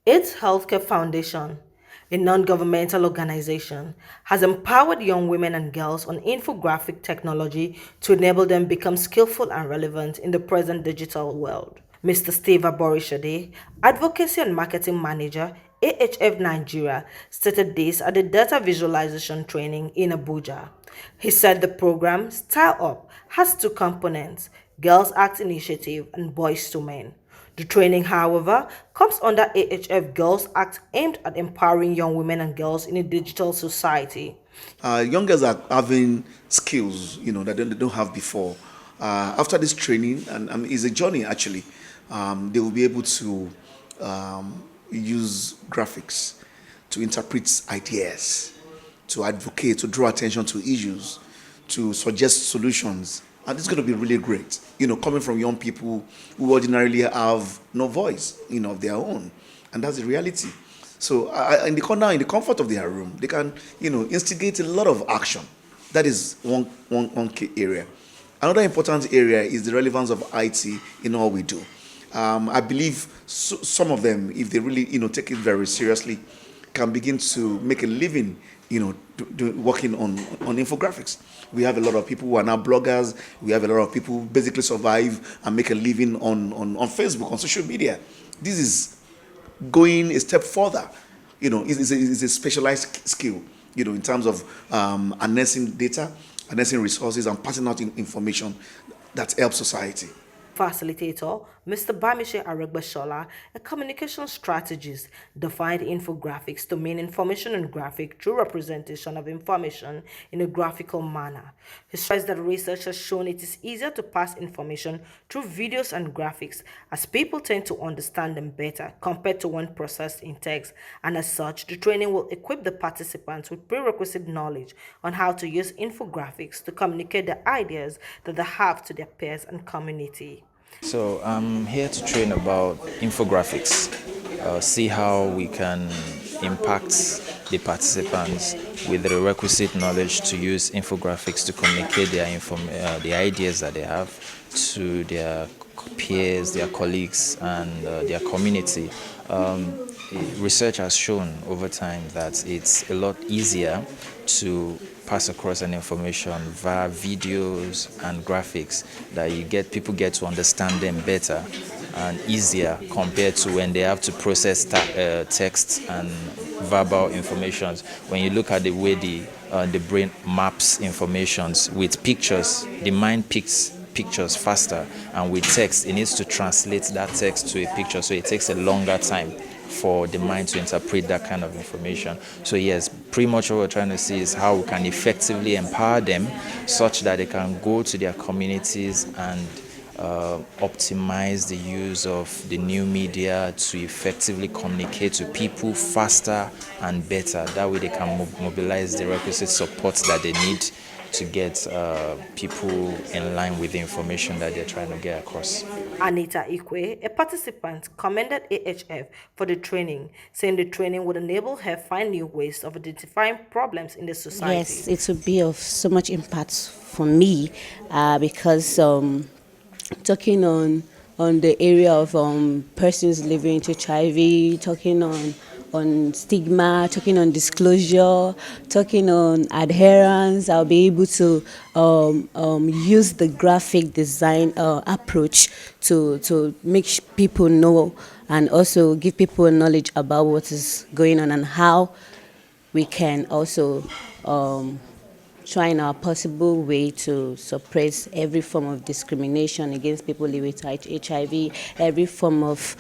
Its Healthcare Foundation, a non-governmental organization, has empowered young women and girls on infographic technology to enable them become skillful and relevant in the present digital world. Mr. Steve Aborishade, Advocacy and Marketing Manager, AHF Nigeria, stated this at the data visualization training in Abuja. He said the program, Style Up, has two components, Girls Act Initiative and Boys to Men. The training, however, comes under AHF Girls Act aimed at empowering young women and girls in a digital society. Young girls are having skills, that they don't have before. After this training, and it's a journey actually, they will be able to use graphics to interpret ideas, to advocate, to draw attention to issues, to suggest solutions. And it's going to be really great, coming from young people who ordinarily have no voice, of their own. And that's the reality. So in the corner, in the comfort of their room, they can, instigate a lot of action. That is one key area. Another important area is the relevance of IT in all we do. I believe some of them, if they really, take it very seriously, can begin to make a living, working on infographics. We have a lot of people who are now bloggers. We have a lot of people who basically survive and make a living on Facebook, on social media. This is going a step further. It's a specialized skill, in terms of harnessing data, harnessing resources, and passing out information that helps society. Facilitator, Mr. Bamishe Aregbeshola, a communication strategist, defined infographics to mean information and graphic through representation of information in a graphical manner. He stressed that research has shown it is easier to pass information through videos and graphics as people tend to understand them better compared to when processed in text, and as such, the training will equip the participants with prerequisite knowledge on how to use infographics to communicate the ideas that they have to their peers and community. So I'm here to train about infographics, see how we can impact the participants with the requisite knowledge to use infographics to communicate the ideas that they have to their peers, their colleagues, and their community. Research has shown over time that it's a lot easier to pass across an information via videos and graphics, that people get to understand them better and easier compared to when they have to process text and verbal informations. When you look at the way the brain maps informations with pictures, the mind picks pictures faster, and with text it needs to translate that text to a picture, so it takes a longer time for the mind to interpret that kind of information. So yes, pretty much what we're trying to see is how we can effectively empower them such that they can go to their communities and optimize the use of the new media to effectively communicate to people faster and better. That way they can mobilize the requisite support that they need to get people in line with the information that they're trying to get across. Anita Ikwe, a participant, commended AHF for the training, saying the training would enable her find new ways of identifying problems in the society. Yes, it would be of so much impact for me because talking on the area of persons living with HIV, talking on stigma, talking on disclosure, talking on adherence. I'll be able to use the graphic design approach to make people know and also give people knowledge about what is going on and how we can also try in our possible way to suppress every form of discrimination against people living with HIV, every form of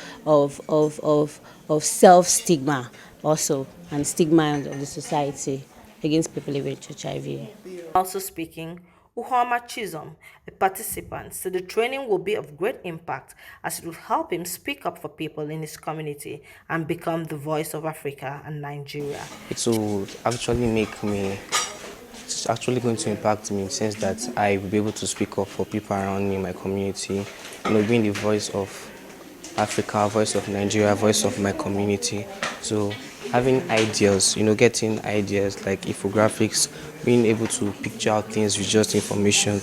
self-stigma also, and stigma of the society against people living with HIV. Also speaking, Uhoma Chisholm, a participant, said the training will be of great impact as it will help him speak up for people in his community and become the voice of Africa and Nigeria. It will actually it's actually going to impact me in the sense that I will be able to speak up for people around me in my community, being the voice of Africa, voice of Nigeria, voice of my community. So having ideas, getting ideas like infographics, being able to picture out things with just information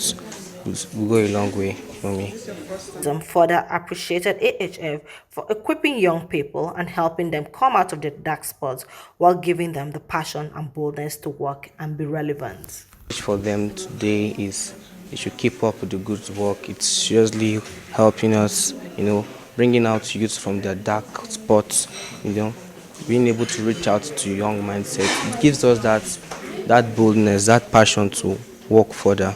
will go a long way for me. Further appreciated AHF for equipping young people and helping them come out of their dark spots while giving them the passion and boldness to work and be relevant. For them today is they should keep up with the good work. It's seriously helping us, bringing out youth from their dark spots, being able to reach out to young mindset. It gives us that boldness, that passion to work further.